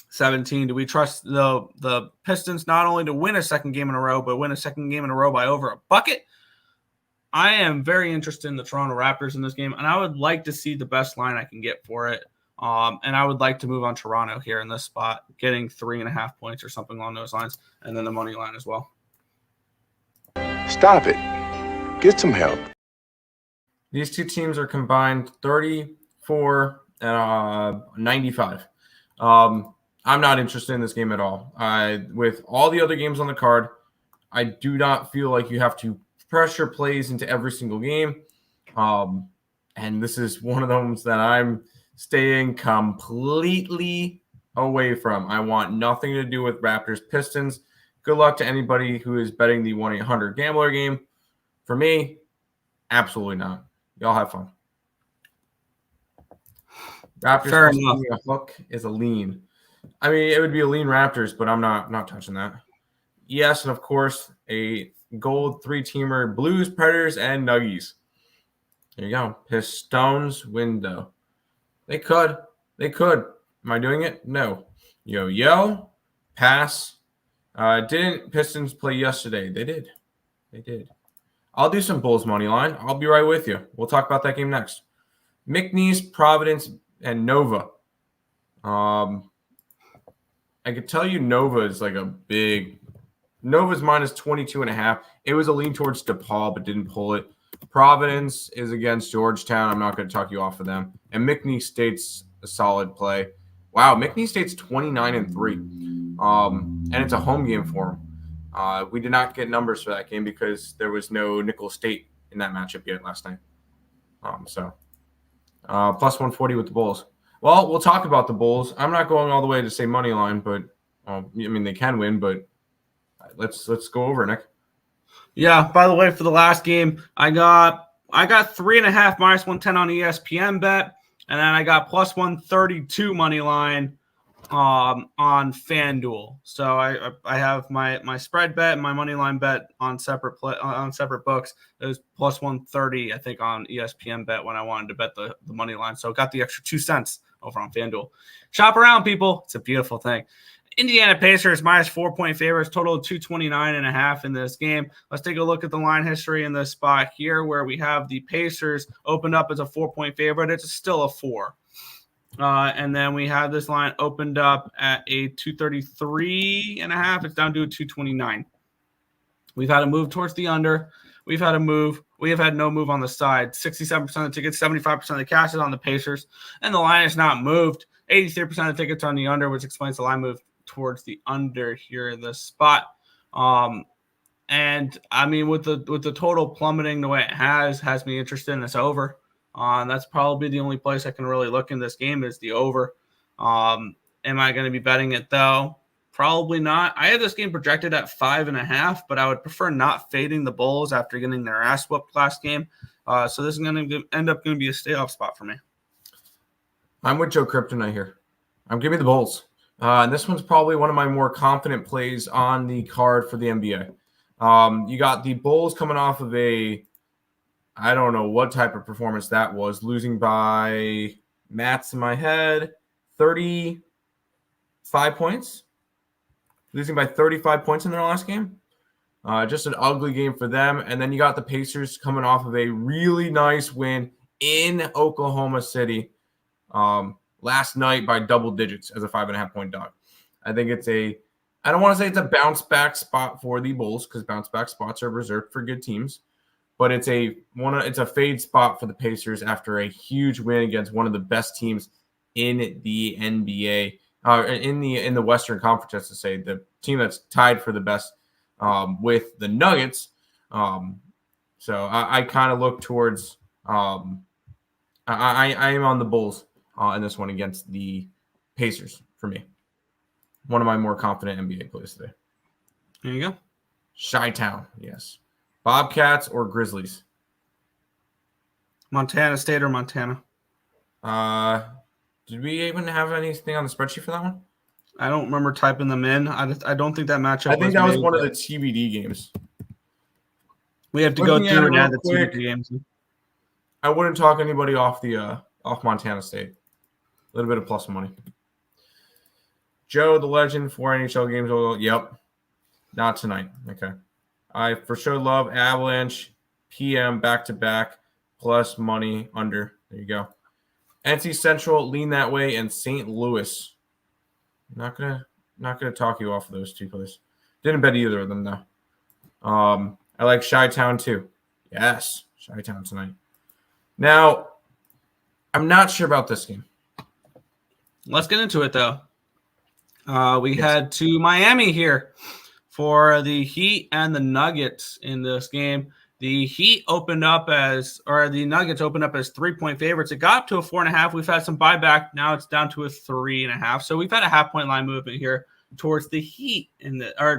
17. Do we trust the Pistons not only to win a second game in a row, but win a second game in a row by over a bucket? I am very interested in the Toronto Raptors in this game, and I would like to see the best line I can get for it. And I would like to move on Toronto here in this spot, getting 3.5 points or something along those lines, and then the money line as well. Stop it. Get some help. These two teams are combined 34 and 95. I'm not interested in this game at all. With all the other games on the card, I do not feel like you have to pressure plays into every single game. And this is one of those that I'm staying completely away from. I want nothing to do with Raptors Pistons. Good luck to anybody who is betting the 1-800-GAMBLER game. For me, absolutely not. Y'all have fun. Raptors a hook is a lean. It would be a lean Raptors, but I'm not touching that. Yes, and of course, a gold 3-teamer, Blues, Predators, and Nuggies. There you go. Pistons window. They could. Am I doing it? No. Yo. Pass. Didn't Pistons play yesterday? They did. I'll do some Bulls money line. I'll be right with you. We'll talk about that game next. McNeese, Providence, and Nova. I could tell you Nova is like a big – Nova's minus 22.5. It was a lean towards DePaul, but didn't pull it. Providence is against Georgetown. I'm not going to talk you off of them. And McNeese State's a solid play. Wow, McNeese State's 29-3. And it's a home game for them. We did not get numbers for that game because there was no Nicholls State in that matchup yet last night. Plus 140 with the Bulls. Well, we'll talk about the Bulls. I'm not going all the way to say money line, but they can win. But let's go over, Nick. Yeah. By the way, for the last game, I got 3.5 minus 110 on ESPN bet, and then I got plus 132 money line on FanDuel. So I have my spread bet and my money line bet on separate books. It was plus 130, I think, on ESPN bet when I wanted to bet the money line. So I got the extra 2 cents over on FanDuel. Shop around, people. It's a beautiful thing. Indiana Pacers minus 4-point favorites, total of 229.5 in this game. Let's take a look at the line history in this spot here where we have the Pacers opened up as a 4-point favorite. It's still a 4. And then we have this line opened up at a 233.5. It's down to a 229. We've had a move towards the under. We've had a move. We have had no move on the side. 67% of the tickets, 75% of the cash is on the Pacers. And the line is not moved. 83% of the tickets on the under, which explains the line move towards the under here in this spot. With the total plummeting the way it has me interested in this over. That's probably the only place I can really look in this game is the over. Am I going to be betting it though? Probably not. I had this game projected at 5.5, but I would prefer not fading the Bulls after getting their ass whooped last game. So this is going to end up going to be a stay off spot for me. I'm with Joe Kryptonite here. I'm giving the Bulls. And this one's probably one of my more confident plays on the card for the NBA. You got the Bulls coming off of a I don't know what type of performance that was. Losing by, maths in my head, 35 points. Losing by 35 points in their last game. Just an ugly game for them. And then you got the Pacers coming off of a really nice win in Oklahoma City last night by double digits as a 5.5-point dog. I think I don't want to say it's a bounce back spot for the Bulls because bounce back spots are reserved for good teams, but it's a fade spot for the Pacers after a huge win against one of the best teams in the NBA, in the Western Conference, as to say, the team that's tied for the best with the Nuggets. So I kind of look towards I am on the Bulls in this one against the Pacers for me. One of my more confident NBA plays today. There you go. Chi-Town, yes. Bobcats or Grizzlies? Montana State or Montana? Did we even have anything on the spreadsheet for that one? I don't remember typing them in. I don't think that matchup. I think that was one of the TBD games. We have to go through and add the TBD games. I wouldn't talk anybody off Montana State. A little bit of plus money. Joe, the legend, 4 NHL games. Yep. Not tonight. Okay. I for sure love Avalanche, PM back-to-back, plus money under. There you go. NC Central, lean that way, and St. Louis. Not gonna talk you off of those two plays. Didn't bet either of them, though. I like Chi-Town, too. Yes. Chi-Town tonight. Now, I'm not sure about this game. Let's get into it, though. We head to Miami here for the Heat and the Nuggets in this game. The Nuggets opened up as 3-point favorites. It got up to a 4.5. We've had some buyback. Now it's down to a 3.5. So we've had a half-point line movement here towards the Heat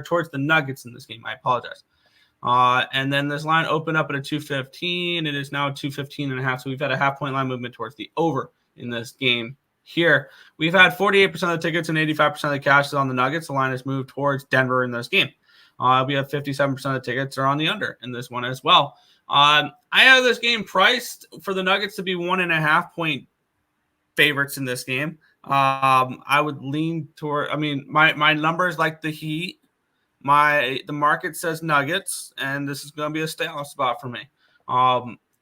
towards the Nuggets in this game. I apologize. And then this line opened up at a 215. It is now 215.5. So we've had a half-point line movement towards the over in this game. Here, we've had 48% of the tickets and 85% of the cash is on the Nuggets. The line has moved towards Denver in this game. We have 57% of the tickets are on the under in this one as well. I have this game priced for the Nuggets to be 1.5-point favorites in this game. I would lean toward. I mean, my numbers like the Heat. The market says Nuggets, and this is going to be a stay-off spot for me.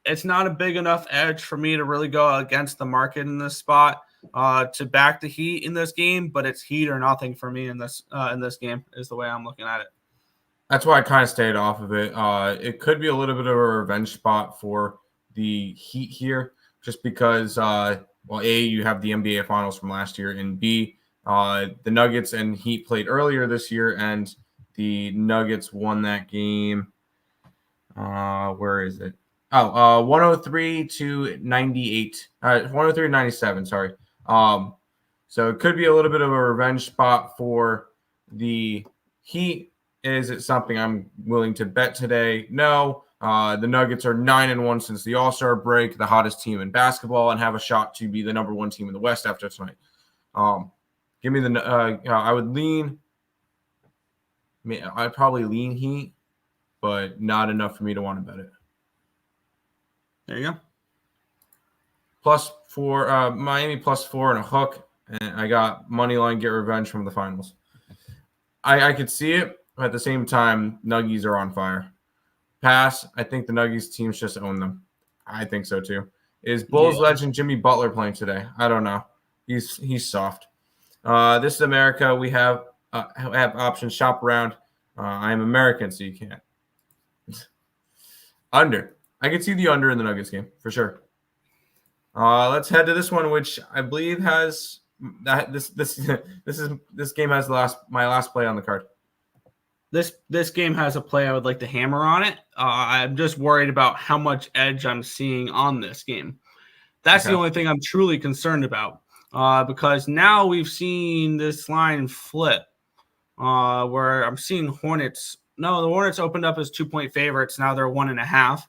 It's not a big enough edge for me to really go against the market in this spot. To back the Heat in this game, but it's Heat or nothing for me in this game is the way I'm looking at it. That's why I kind of stayed off of it. It could be a little bit of a revenge spot for the Heat here, just because, A, you have the NBA Finals from last year, and B, the Nuggets and Heat played earlier this year, and the Nuggets won that game. Where is it? 103-98. 103-97, sorry. So it could be a little bit of a revenge spot for the Heat. Is it something I'm willing to bet today? No. The Nuggets are 9-1 since the All-Star break, the hottest team in basketball, and have a shot to be the number one team in the West after tonight. Give me I would lean. I'd probably lean Heat, but not enough for me to want to bet it. There you go. +4, Miami +4 and a hook, and I got money line get revenge from the finals. I could see it, but at the same time, Nuggies are on fire. Pass. I think the Nuggies teams just own them. I think so too. Is Bulls legend Jimmy Butler playing today? I don't know. He's soft. This is America. We have options. Shop around. I am American, so you can't. Under. I could see the under in the Nuggets game for sure. Let's head to this one, which I believe has this game has my last play on the card. This game has a play I would like to hammer on it. I'm just worried about how much edge I'm seeing on this game. That's the only thing I'm truly concerned about. Because now we've seen this line flip, where I'm seeing Hornets. No, the Hornets opened up as 2-point favorites. Now they're 1.5.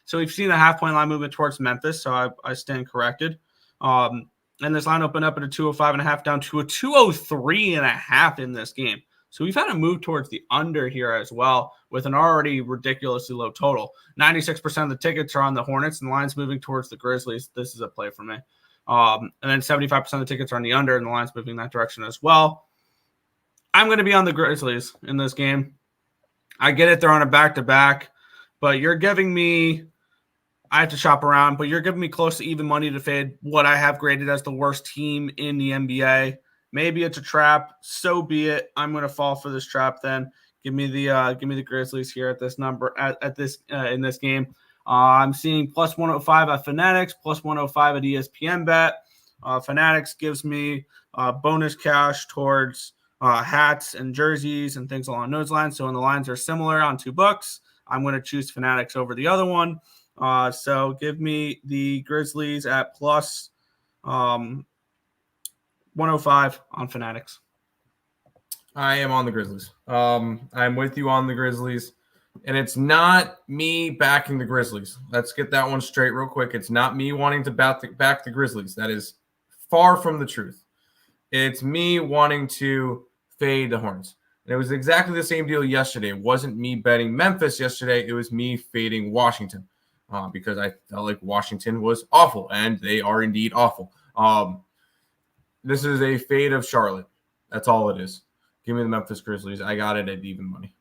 So we've seen a half-point line movement towards Memphis. So I stand corrected. And this line opened up at a 205.5 down to a 203.5 in this game. So we've had a move towards the under here as well with an already ridiculously low total. 96% of the tickets are on the Hornets and the line's moving towards the Grizzlies. This is a play for me. And then 75% of the tickets are on the under and the line's moving that direction as well. I'm going to be on the Grizzlies in this game. I get it. They're on a back-to-back, but you're giving me – I have to shop around, but you're giving me close to even money to fade what I have graded as the worst team in the NBA. Maybe it's a trap. So be it. I'm going to fall for this trap then. Give me the Grizzlies here at this number in this game. I'm seeing plus 105 at Fanatics, plus 105 at ESPN Bet. Fanatics gives me bonus cash towards hats and jerseys and things along those lines. So when the lines are similar on $2, I'm going to choose Fanatics over the other one. So give me the Grizzlies at plus 105 on Fanatics. I am on the Grizzlies. I'm with you on the Grizzlies. And it's not me backing the Grizzlies. Let's get that one straight real quick. It's not me wanting to back the Grizzlies. That is far from the truth. It's me wanting to fade the Hornets. And it was exactly the same deal yesterday. It wasn't me betting Memphis yesterday. It was me fading Washington because I felt like Washington was awful, and they are indeed awful. This is a fade of Charlotte. That's all it is. Give me the Memphis Grizzlies. I got it at even money.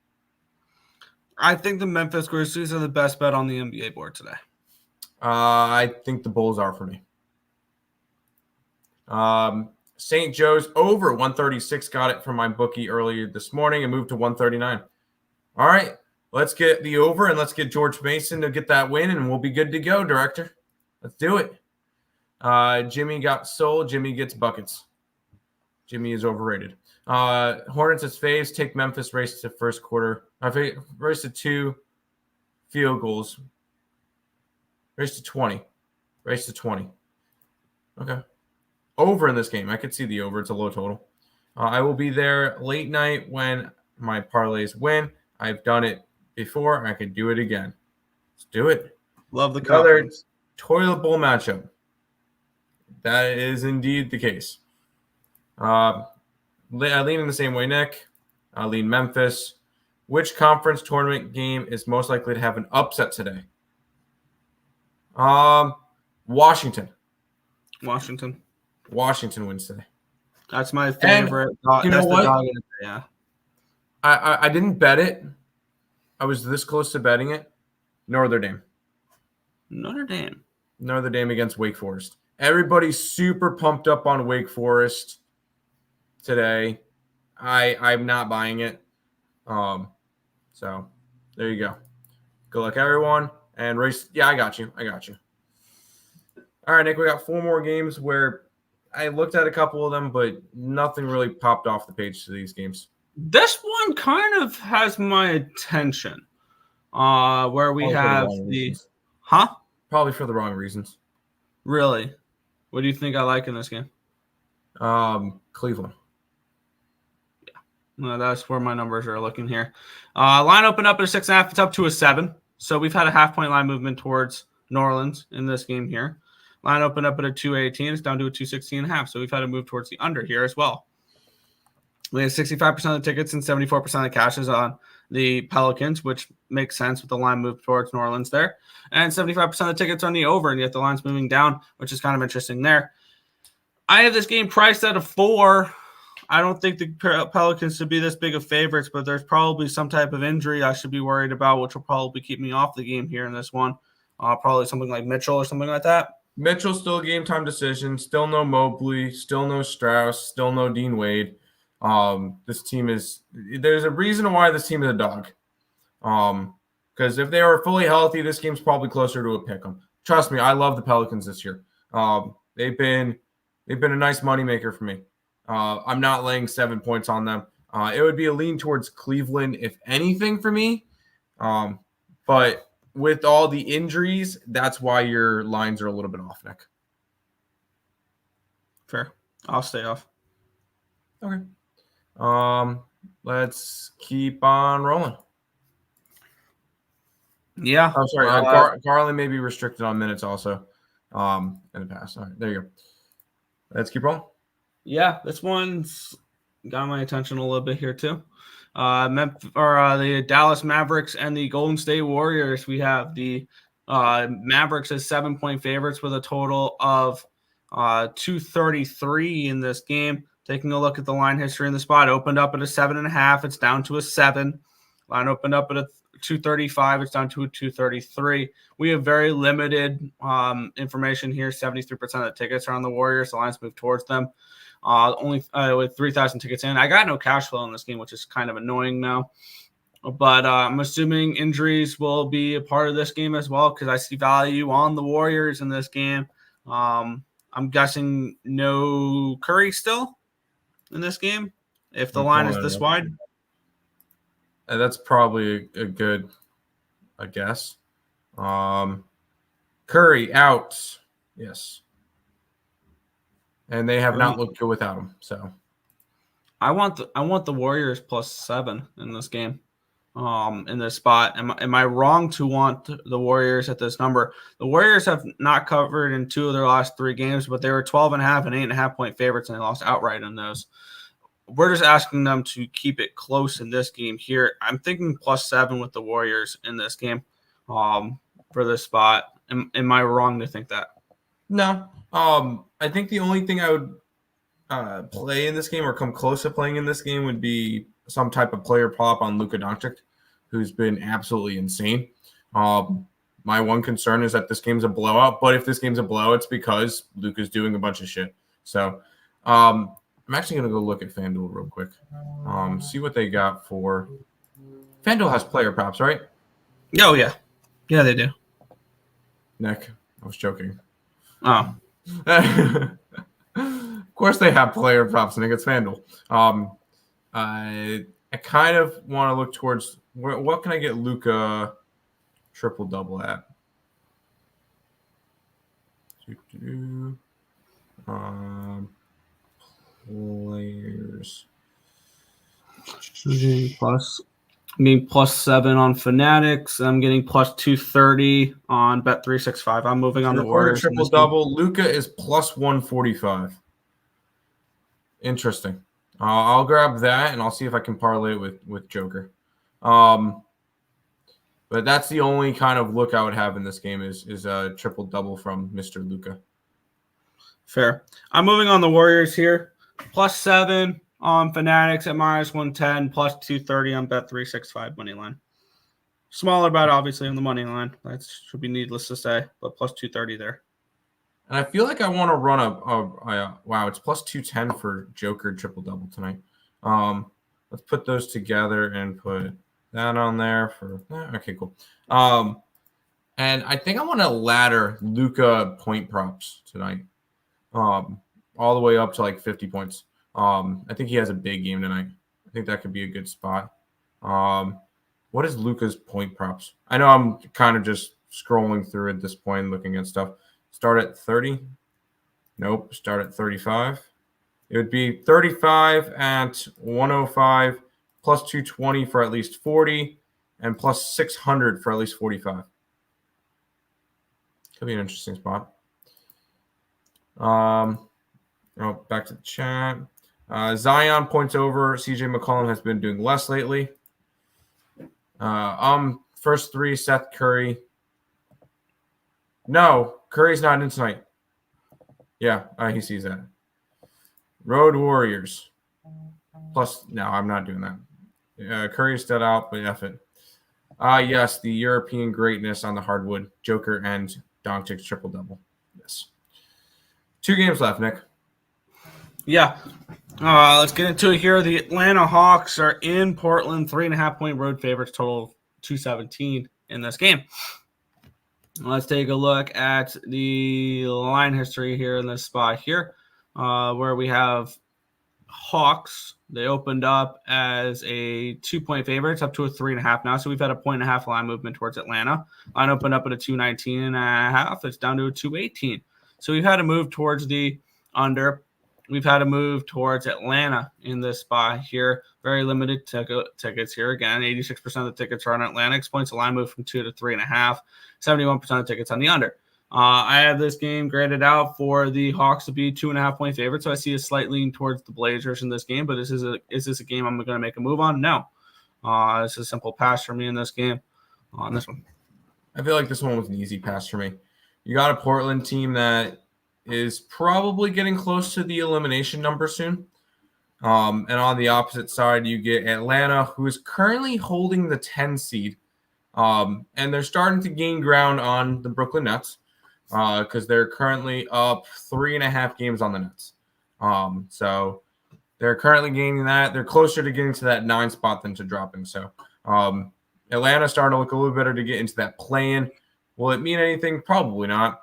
I think the Memphis Grizzlies are the best bet on the NBA board today. I think the Bulls are for me. St. Joe's over 136. Got it from my bookie earlier this morning and moved to 139. All right, let's get the over and let's get George Mason to get that win, and we'll be good to go, director. Let's do it. Jimmy got sold. Jimmy gets buckets. Jimmy is overrated. Hornets as faves. Take Memphis. Race to first quarter. Race to 2 field goals. Race to 20. Race to 20. Okay. Over in this game. I could see the over. It's a low total. I will be there late night when my parlays win. I've done it before. I could do it again. Let's do it. Love the Another confidence. toilet bowl matchup. That is indeed the case. I lean in the same way, Nick. I lean Memphis. Which conference tournament game is most likely to have an upset today? Washington. Washington wins today. That's my favorite. You know what? Yeah. I didn't bet it. I was this close to betting it. Notre Dame against Wake Forest. Everybody's super pumped up on Wake Forest today. I'm not buying it. So there you go. Good luck, everyone. And race. Yeah, I got you. All right, Nick, we got 4 more games where I looked at a couple of them, but nothing really popped off the page to these games. This one kind of has my attention. Where we have the Probably for the wrong reasons. Really? What do you think I like in this game? Cleveland. Yeah. No, that's where my numbers are looking here. Line opened up at a 6.5. It's up to a 7. So we've had a half-point line movement towards New Orleans in this game here. Line opened up at a 2.18. It's down to a 2.16.5. So we've had a move towards the under here as well. We have 65% of the tickets and 74% of the cash is on the Pelicans, which makes sense with the line move towards New Orleans there. And 75% of the tickets on the over, and yet the line's moving down, which is kind of interesting there. I have this game priced at a 4. I don't think the Pelicans should be this big of favorites, but there's probably some type of injury I should be worried about, which will probably keep me off the game here in this one. Probably something like Mitchell or something like that. Mitchell's still a game-time decision. Still no Mobley. Still no Strauss. Still no Dean Wade. This team is – there's a reason why this team is a dog. Because if they are fully healthy, this game's probably closer to a pick 'em. Trust me, I love the Pelicans this year. They've been a nice moneymaker for me. I'm not laying 7 points on them. It would be a lean towards Cleveland, if anything, for me. But with all the injuries, that's why your lines are a little bit off, Nick. Fair. I'll stay off. Okay. Let's keep on rolling. Yeah. I'm sorry. Garland may be restricted on minutes also in the past. All right, there you go. Let's keep rolling. Yeah, this one's got my attention a little bit here too. The Dallas Mavericks and the Golden State Warriors. We have the Mavericks as 7-point favorites with a total of 233 in this game. Taking a look at the line history in the spot, opened up at a 7.5. It's down to a 7. Line opened up at a 235. It's down to a 233. We have very limited information here. 73% of the tickets are on the Warriors. The lines move towards them. Only with 3,000 tickets in. I got no cash flow in this game, which is kind of annoying now. But I'm assuming injuries will be a part of this game as well because I see value on the Warriors in this game. I'm guessing no Curry still in this game if the line is this wide. That's probably a good, I guess. Curry out. Yes. And they have not looked good without him. So I want the Warriors +7 in this game. In this spot. Am I wrong to want the Warriors at this number? The Warriors have not covered in 2 of their last 3 games, but they were 12.5 and 8.5 point favorites, and they lost outright in those. We're just asking them to keep it close in this game here. I'm thinking +7 with the Warriors in this game for this spot. Am I wrong to think that? No. I think the only thing I would play in this game or come close to playing in this game would be some type of player prop on Luka Doncic, who's been absolutely insane. My one concern is that this game's a blowout, but if this game's a blowout, it's because Luka's doing a bunch of shit. So I'm actually going to go look at FanDuel real quick, see what they got for – FanDuel has player props, right? Oh, yeah. Yeah, they do. Nick, I was joking. Oh. Of course they have player props, Nick. It's FanDuel. I kind of want to look towards what can I get Luka triple-double at? Players. I'm getting +7 on Fanatics. I'm getting +230 on Bet365. I'm moving on the Warriors. Triple-double. Luka is +145. Interesting. I'll grab that, and I'll see if I can parlay it with Joker. But that's the only kind of look I would have in this game is a triple-double from Mr. Luka. Fair. I'm moving on the Warriors here. +7 on Fanatics at -110, +230 on Bet365 money line. Smaller bet, obviously, on the money line. That should be needless to say, but +230 there. And I feel like I want to run wow, it's +210 for Joker triple-double tonight. Let's put those together and put that on there for okay, cool. And I think I want to ladder Luka point props tonight. All the way up to like 50 points. I think he has a big game tonight. I think that could be a good spot. What is Luka's point props? I know I'm kind of just scrolling through at this point, looking at stuff. Start at 30? Nope. Start at 35. It would be 35 at 105, +220 for at least 40, and +600 for at least 45. Could be an interesting spot. Back to the chat. Zion points over. CJ McCollum has been doing less lately. First 3, Seth Curry. No, Curry's not in tonight. Yeah, he sees that. Road Warriors. No, I'm not doing that. Curry's still out, but F it. Yes, the European greatness on the hardwood. Joker and Doncic triple-double. Yes. 2 games left, Nick. Yeah. Let's get into it here. The Atlanta Hawks are in Portland, 3.5-point road favorites, total of 217 in this game. Let's take a look at the line history here in this spot here, where we have Hawks. They opened up as a 2-point favorite. It's up to a 3.5 now. So we've had a 1.5 line movement towards Atlanta. Line opened up at a 219.5. It's down to a 218. So we've had to move towards the under. We've had to move towards Atlanta in this spot here. Very limited tickets here. Again, 86% of the tickets are on Atlanta. Explains the line move from 2 to 3.5. 71% of tickets on the under. I have this game graded out for the Hawks to be 2.5-point favorites. So I see a slight lean towards the Blazers in this game. But is this a game I'm going to make a move on? No. This is a simple pass for me in this game on this one. I feel like this one was an easy pass for me. You got a Portland team that is probably getting close to the elimination number soon. And on the opposite side, you get Atlanta, who is currently holding the 10 seed. And they're starting to gain ground on the Brooklyn Nets because they're currently up 3.5 games on the Nets. So they're currently gaining that. They're closer to getting to that 9 spot than to dropping. So Atlanta's starting to look a little better to get into that play-in. Will it mean anything? Probably not,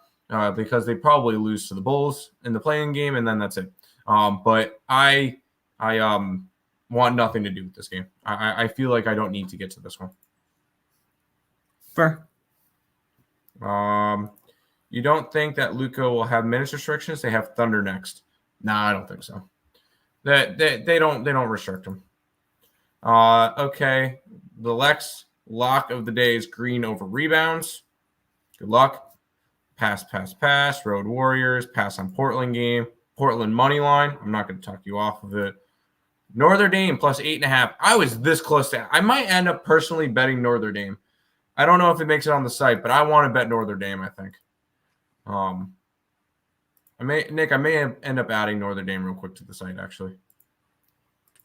because they probably lose to the Bulls in the play-in game, and then that's it. But I want nothing to do with this game. I feel like I don't need to get to this one. Fair. You don't think that Luka will have minutes restrictions? They have Thunder next. Nah, I don't think so. They don't restrict them. Okay. The Lex lock of the day is Green over rebounds. Good luck. Pass. Road Warriors. Pass on Portland game. Portland money line. I'm not going to talk you off of it. Notre Dame plus 8.5. I was this close to. I might end up personally betting Notre Dame. I don't know if it makes it on the site, but I want to bet Notre Dame. I think. I may end up adding Notre Dame real quick to the site. Actually.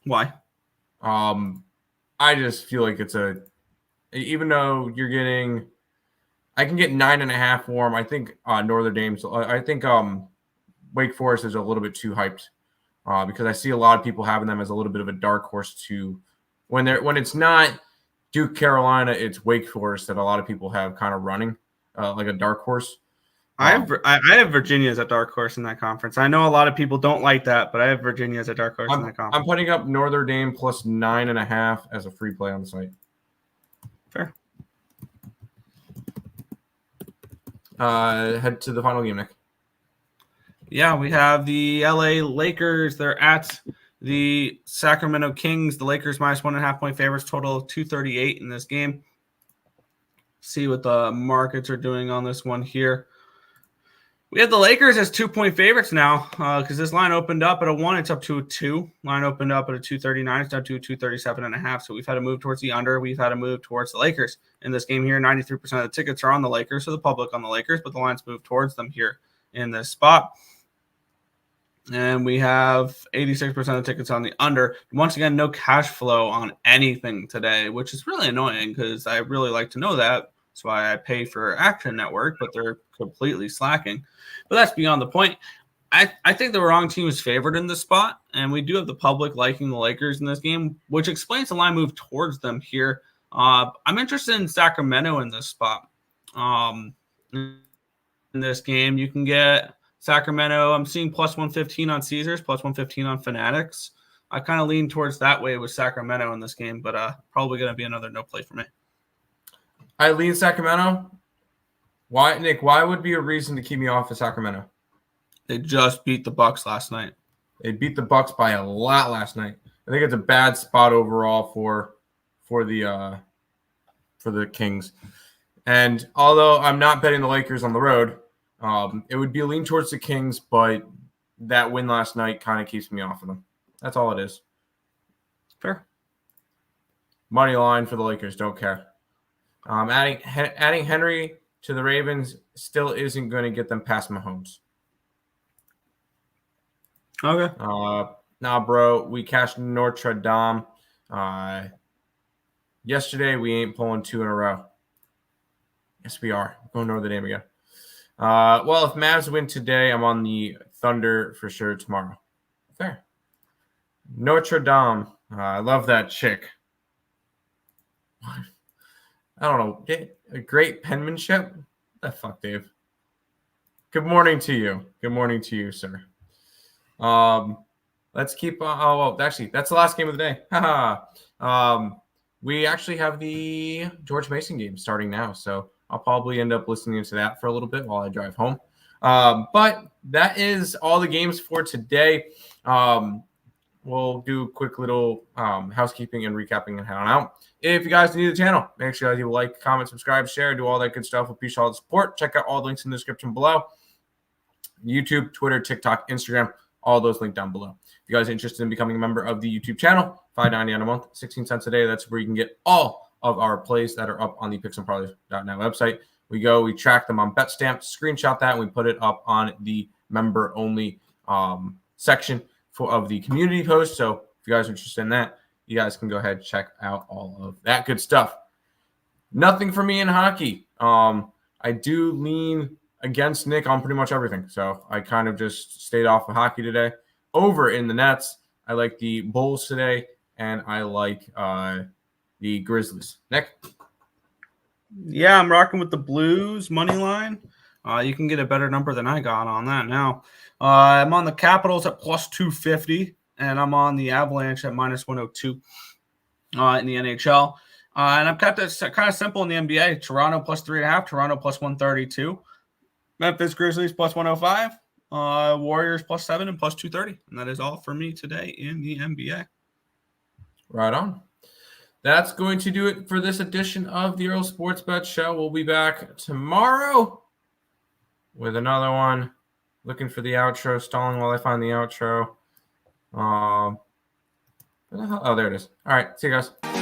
Why? I just feel like even though you're getting, I can get 9.5 warm. I think Notre Dame's. I think Wake Forest is a little bit too hyped because I see a lot of people having them as a little bit of a dark horse to when it's not Duke, Carolina, it's Wake Forest that a lot of people have kind of running like a dark horse. I have Virginia as a dark horse in that conference. I know a lot of people don't like that, but I have Virginia as a dark horse in that conference. I'm putting up Notre Dame plus 9.5 as a free play on the site. Fair. Head to the final game, Nick. Yeah, we have the LA Lakers. They're at the Sacramento Kings. The Lakers minus 1.5-point favorites, total of 238 in this game. See what the markets are doing on this one here. We have the Lakers as 2-point favorites now because this line opened up at a 1. It's up to a 2. Line opened up at a 239. It's down to a 237.5. So we've had to move towards the under. We've had to move towards the Lakers in this game here. 93% of the tickets are on the Lakers, so the public on the Lakers, but the line's moved towards them here in this spot. And we have 86% of the tickets on the under. Once again, no cash flow on anything today, which is really annoying because I really like to know that. That's why I pay for Action Network, but they're completely slacking. But that's beyond the point. I think the wrong team is favored in this spot, and we do have the public liking the Lakers in this game, which explains the line move towards them here. I'm interested in Sacramento in this spot. In this game, you can get Sacramento. I'm seeing plus 115 on Caesars, plus 115 on Fanatics. I kind of lean towards that way with Sacramento in this game, but probably going to be another no play for me. I lean Sacramento. Why, Nick? Why would be a reason to keep me off of Sacramento? They just beat the Bucks last night. They beat the Bucks by a lot last night. I think it's a bad spot overall for the Kings. And although I'm not betting the Lakers on the road, it would be a lean towards the Kings, but that win last night kind of keeps me off of them. That's all it is. Fair. Money line for the Lakers. Don't care. Adding Henry to the Ravens still isn't going to get them past Mahomes. Okay. Nah, bro. We cashed Notre Dame. Yesterday, we ain't pulling 2 in a row. Yes, we are. We're going Notre Dame again. Well, if Mavs win today, I'm on the Thunder for sure tomorrow. Fair. Notre Dame. I love that chick. I don't know. A great penmanship? What the fuck, Dave? Good morning to you. Good morning to you, sir. Let's keep on. Oh, well, actually, that's the last game of the day. We actually have the George Mason game starting now, so I'll probably end up listening to that for a little bit while I drive home. But that is all the games for today. we'll do a quick little housekeeping and recapping and head on out. If you guys need the channel, make sure you like, comment, subscribe, share, do all that good stuff. We appreciate all the support. Check out all the links in the description below. YouTube, Twitter, TikTok, Instagram, all those linked down below. If you guys are interested in becoming a member of the YouTube channel, $5.90 on a month, 16 cents a day. That's where you can get all of our plays that are up on the picksandparleys.net website. We track them on BetStamp, screenshot that, and we put it up on the member-only section of the community post. So if you guys are interested in that, you guys can go ahead and check out all of that good stuff. Nothing for me in hockey. I do lean against Nick on pretty much everything. So I kind of just stayed off of hockey today. Over in the Nets, I like the Bulls today, and I like the Grizzlies. Nick? Yeah, I'm rocking with the Blues money line. You can get a better number than I got on that now. I'm on the Capitals at plus 250, and I'm on the Avalanche at minus 102 in the NHL. And I've kept this kind of simple in the NBA. Toronto plus 3.5, Toronto plus 132. Memphis Grizzlies plus 105, Warriors plus 7 and plus 230. And that is all for me today in the NBA. Right on. That's going to do it for this edition of the Earle Sports Bet Show. We'll be back tomorrow with another one. Looking for the outro, stalling while I find the outro. Oh, there it is. All right, see you guys.